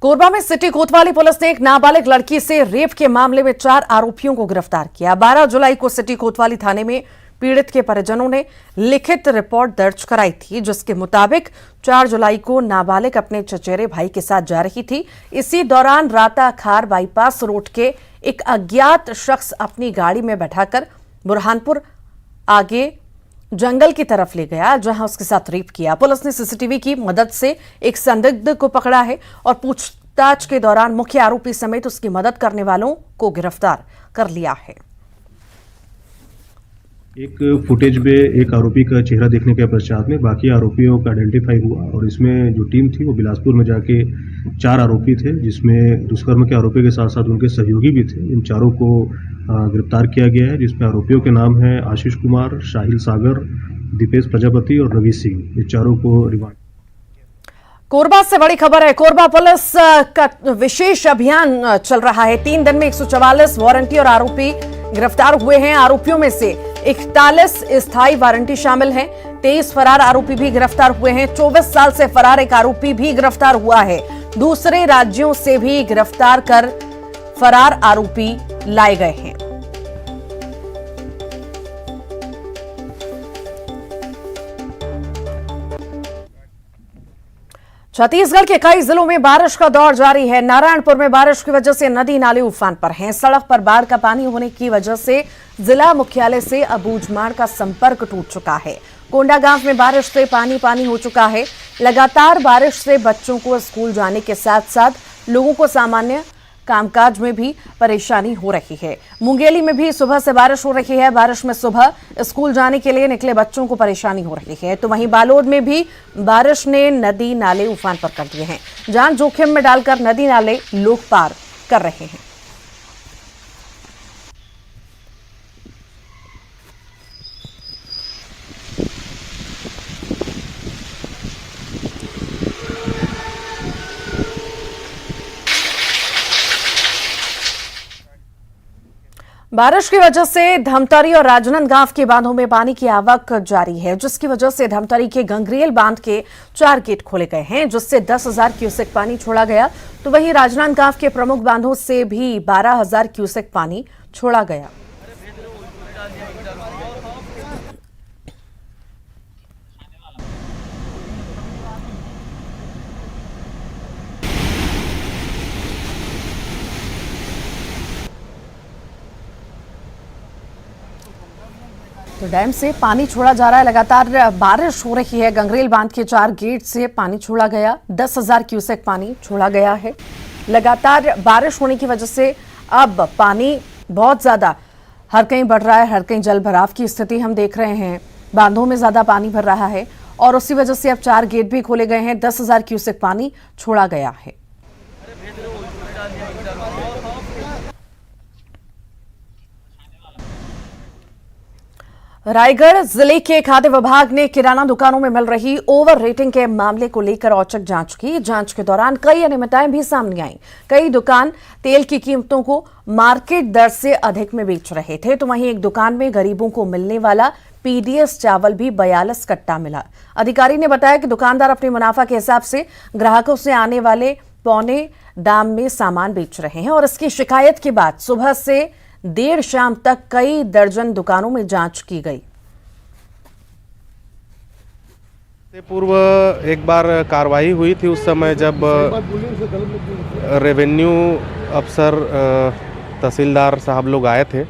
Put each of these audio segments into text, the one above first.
कोरबा में सिटी कोतवाली पुलिस ने एक नाबालिग लड़की से रेप के मामले में 4 आरोपियों को गिरफ्तार किया। 12 जुलाई को सिटी कोतवाली थाने में पीड़ित के परिजनों ने लिखित रिपोर्ट दर्ज कराई थी, जिसके मुताबिक 4 जुलाई को नाबालिग अपने चचेरे भाई के साथ जा रही थी। इसी दौरान राता खार बाईपास रोड के एक अज्ञात शख्स अपनी गाड़ी में बैठाकर बुरहानपुर आगे जंगल की तरफ ले गया, जहां उसके साथ रेप किया। पुलिस ने सीसीटीवी की मदद से एक संदिग्ध को पकड़ा है और पूछताछ के दौरान मुख्य आरोपी समेत उसकी मदद करने वालों को गिरफ्तार कर लिया है। एक फुटेज में एक आरोपी का चेहरा देखने के पश्चात में बाकी आरोपियों का आइडेंटिफाई हुआ और इसमें जो टीम थी वो बिलासपुर में जाके 4 आरोपी थे, जिसमें दुष्कर्म के आरोपी के साथ साथ उनके सहयोगी भी थे। इन चारों को गिरफ्तार किया गया है, जिसमें आरोपियों के नाम हैं आशीष कुमार, साहिल सागर, दीपेश प्रजापति और रवि सिंह। ये चारों को रिमांड। कोरबा से बड़ी खबर है। कोरबा पुलिस का विशेष अभियान चल रहा है। 3 दिन में 144 वारंटी और आरोपी गिरफ्तार हुए हैं। आरोपियों में से 41 स्थायी वारंटी शामिल हैं। 23 फरार आरोपी भी गिरफ्तार हुए हैं। 24 साल से फरार एक आरोपी भी गिरफ्तार हुआ है। दूसरे राज्यों से भी गिरफ्तार कर फरार आरोपी लाए गए हैं। छत्तीसगढ़ के कई जिलों में बारिश का दौर जारी है। नारायणपुर में बारिश की वजह से नदी नाले उफान पर हैं। सड़क पर बाढ़ का पानी होने की वजह से जिला मुख्यालय से अबूझमाड़ का संपर्क टूट चुका है। कोंडागांव में बारिश से पानी हो चुका है। लगातार बारिश से बच्चों को स्कूल जाने के साथ साथ लोगों को सामान्य कामकाज में भी परेशानी हो रही है। मुंगेली में भी सुबह से बारिश हो रही है। बारिश में सुबह स्कूल जाने के लिए निकले बच्चों को परेशानी हो रही है। तो वहीं बालोद में भी बारिश ने नदी नाले उफान पर कर दिए हैं। जान जोखिम में डालकर नदी नाले लोग पार कर रहे हैं। बारिश की वजह से धमतरी और राजनांदगांव के बांधों में पानी की आवक जारी है, जिसकी वजह से धमतरी के गंगरेल बांध के 4 गेट खोले गए हैं, जिससे 10,000 क्यूसेक पानी छोड़ा गया। तो वहीं राजनांदगांव के प्रमुख बांधों से भी 12,000 क्यूसेक पानी छोड़ा गया। तो डैम से पानी छोड़ा जा रहा है। लगातार बारिश हो रही है। गंगरेल बांध के 4 गेट से पानी छोड़ा गया। 10,000 क्यूसेक पानी छोड़ा गया है। लगातार बारिश होने की वजह से अब पानी बहुत ज्यादा हर कहीं बढ़ रहा है। हर कहीं जल भराव की स्थिति हम देख रहे हैं। बांधों में ज्यादा पानी भर रहा है और उसी वजह से अब 4 गेट भी खोले गए हैं। 10,000 क्यूसेक पानी छोड़ा गया है। रायगढ़ जिले के खाद्य विभाग ने किराना दुकानों में मिल रही ओवर रेटिंग के मामले को लेकर औचक जांच की। जांच के दौरान कई अनियमितताएं भी सामने आईं। कई दुकान तेल की कीमतों को मार्केट दर से अधिक में बेच रहे थे। तो वहीं एक दुकान में गरीबों को मिलने वाला पीडीएस चावल भी 42 कट्टा मिला। अधिकारी ने बताया कि दुकानदार अपने मुनाफा के हिसाब से ग्राहकों से आने वाले पौने दाम में सामान बेच रहे हैं और इसकी शिकायत के बाद सुबह से देर शाम तक कई दर्जन दुकानों में जांच की गई। पूर्व एक बार कार्रवाई हुई थी, उस समय जब रेवेन्यू अफसर तहसीलदार साहब लोग आए थे,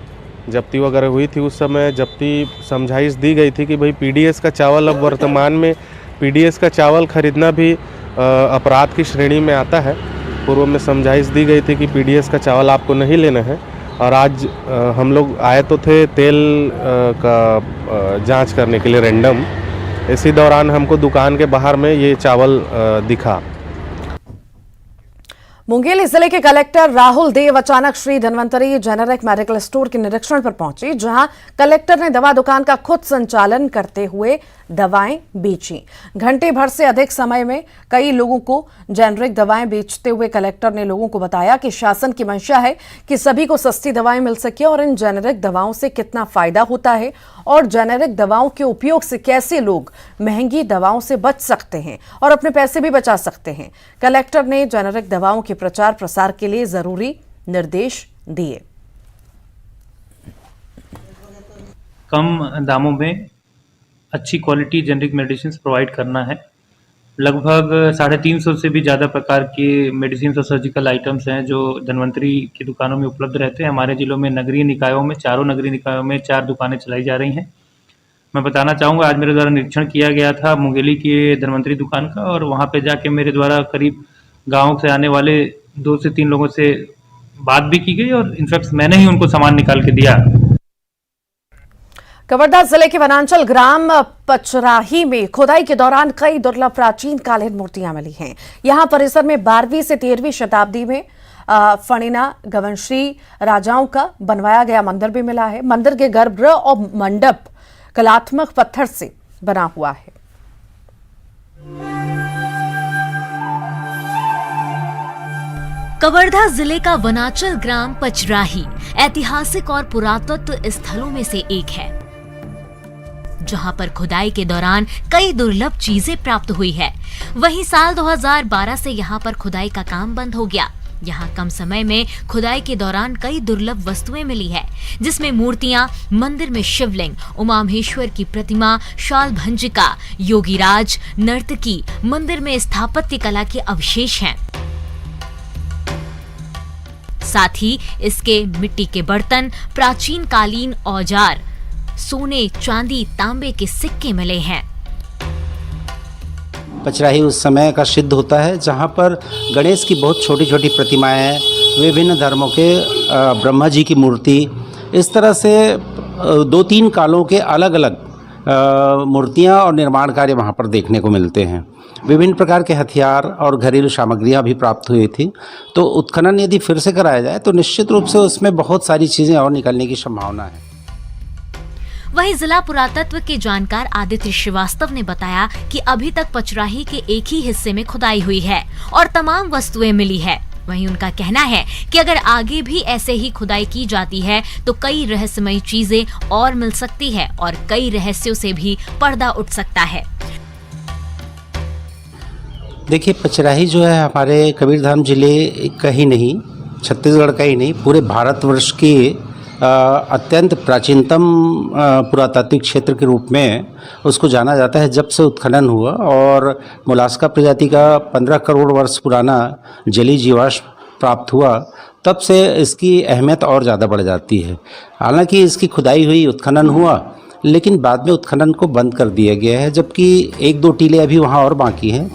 जब्ती वगैरह हुई थी। उस समय जब्ती समझाइश दी गई थी कि भाई पीडीएस का चावल, अब वर्तमान में पीडीएस का चावल खरीदना भी अपराध की श्रेणी में आता है। पूर्व में समझाइश दी गई थी कि पीडीएस का चावल आपको नहीं लेना है। और आज हम लोग आए तो थे तेल का जांच करने के लिए रैंडम। इसी दौरान हमको दुकान के बाहर में ये चावल दिखा। मुंगेली जिले के कलेक्टर राहुल देव अचानक Shri Dhanvantari generic medical store के निरीक्षण पर पहुंचे, जहां कलेक्टर ने दवा दुकान का खुद संचालन करते हुए दवाएं बेची। घंटे भर से अधिक समय में कई लोगों को जेनेरिक दवाएं बेचते हुए कलेक्टर ने लोगों को बताया कि शासन की मंशा है कि सभी को सस्ती दवाएं मिल सके और इन जेनेरिक दवाओं से कितना फायदा होता है और जेनेरिक दवाओं के उपयोग से कैसे लोग महंगी दवाओं से बच सकते हैं और अपने पैसे भी बचा सकते हैं। कलेक्टर ने जेनेरिक दवाओं के प्रचार प्रसार के लिए जरूरी निर्देश दिए। कम दामों में अच्छी क्वालिटी जेनेरिक मेडिसिन प्रोवाइड करना है। लगभग 350 से भी ज़्यादा प्रकार के मेडिसिन और सर्जिकल आइटम्स हैं जो धन्वंतरी की दुकानों में उपलब्ध रहते हैं। हमारे जिलों में नगरीय निकायों में, चारों नगरीय निकायों में 4 दुकानें चलाई जा रही हैं। मैं बताना चाहूँगा, आज मेरे द्वारा निरीक्षण किया गया था मुंगेली की धन्वंतरी दुकान का, और वहाँ पे जाके मेरे द्वारा करीब गाँव से आने वाले 2 से 3 लोगों से बात भी की गई और इनफैक्ट मैंने ही उनको सामान निकाल के दिया। कवर्धा जिले के वनांचल ग्राम पचराही में खुदाई के दौरान कई दुर्लभ प्राचीन कालीन मूर्तियां मिली हैं। यहां परिसर में 12वीं से 13वीं शताब्दी में फणिना गवंशी राजाओं का बनवाया गया मंदिर भी मिला है। मंदिर के गर्भगृह और मंडप कलात्मक पत्थर से बना हुआ है। कवर्धा जिले का वनांचल ग्राम पचराही ऐतिहासिक और पुरातत्व स्थलों में से एक है, जहां पर खुदाई के दौरान कई दुर्लभ चीजें प्राप्त हुई है। वहीं साल 2012 से यहां पर खुदाई का काम बंद हो गया। यहां कम समय में खुदाई के दौरान कई दुर्लभ वस्तुएं मिली है, जिसमें मूर्तियां, मंदिर में शिवलिंग, उमामहेश्वर की प्रतिमा, शाल भंजिका, योगीराज, नर्तकी, मंदिर में स्थापत्य कला के अवशेष हैं। साथ ही इसके मिट्टी के बर्तन, प्राचीन कालीन औजार, सोने, चांदी, तांबे के सिक्के मिले हैं। पचराही उस समय का सिद्ध होता है जहाँ पर गणेश की बहुत छोटी छोटी प्रतिमाएं हैं, विभिन्न धर्मों के ब्रह्मा जी की मूर्ति, इस तरह से 2-3 कालों के अलग अलग मूर्तियाँ और निर्माण कार्य वहाँ पर देखने को मिलते हैं। विभिन्न प्रकार के हथियार और घरेलू सामग्रियाँ भी प्राप्त हुई थी। तो उत्खनन यदि फिर से कराया जाए तो निश्चित रूप से उसमें बहुत सारी चीज़ें और निकलने की संभावना है। वहीं जिला पुरातत्व के जानकार आदित्य श्रीवास्तव ने बताया कि अभी तक पचराही के एक ही हिस्से में खुदाई हुई है और तमाम वस्तुएं मिली है। वहीं उनका कहना है कि अगर आगे भी ऐसे ही खुदाई की जाती है तो कई रहस्यमयी चीजें और मिल सकती है और कई रहस्यों से भी पर्दा उठ सकता है। देखिए, पचराही जो है हमारे कबीरधाम जिले का ही नहीं, छत्तीसगढ़ का ही नहीं, पूरे भारतवर्ष की अत्यंत प्राचीनतम पुरातात्विक क्षेत्र के रूप में उसको जाना जाता है। जब से उत्खनन हुआ और मोलास्का प्रजाति का 15 करोड़ वर्ष पुराना जलीय जीवाश्म प्राप्त हुआ, तब से इसकी अहमियत और ज़्यादा बढ़ जाती है। हालांकि इसकी खुदाई हुई, उत्खनन हुआ, लेकिन बाद में उत्खनन को बंद कर दिया गया है, जबकि 1-2 टीले अभी वहाँ और बाकी हैं।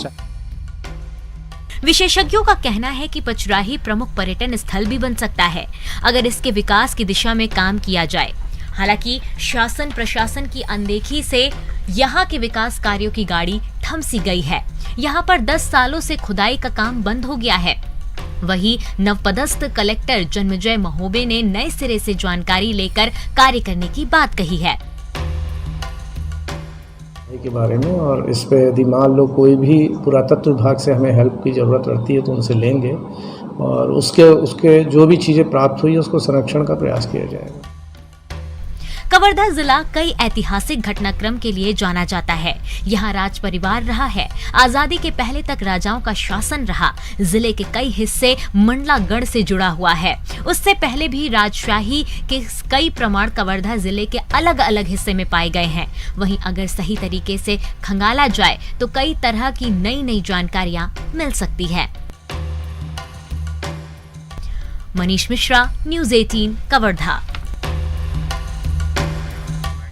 विशेषज्ञों का कहना है कि पचराही प्रमुख पर्यटन स्थल भी बन सकता है अगर इसके विकास की दिशा में काम किया जाए। हालांकि शासन प्रशासन की अनदेखी से यहाँ के विकास कार्यों की गाड़ी थम सी गई है। यहाँ पर 10 सालों से खुदाई का काम बंद हो गया है। वहीं नवपदस्थ कलेक्टर जन्मजय महोबे ने नए सिरे से जानकारी लेकर कार्य करने की बात कही है के बारे में, और इस पे यदि मान लो कोई भी पुरातत्व विभाग से हमें हेल्प की ज़रूरत रहती है तो उनसे लेंगे और उसके जो भी चीज़ें प्राप्त हुई है उसको संरक्षण का प्रयास किया जाएगा। कवर्धा जिला कई ऐतिहासिक घटनाक्रम के लिए जाना जाता है। यहाँ राज परिवार रहा है। आजादी के पहले तक राजाओं का शासन रहा। जिले के कई हिस्से मंडलागढ़ से जुड़ा हुआ है। उससे पहले भी राजशाही के कई प्रमाण कवर्धा जिले के अलग अलग हिस्से में पाए गए हैं। वहीं अगर सही तरीके से खंगाला जाए तो कई तरह की नई नई जानकारियां मिल सकती है। मनीष मिश्रा, न्यूज़ 18, कवर्धा।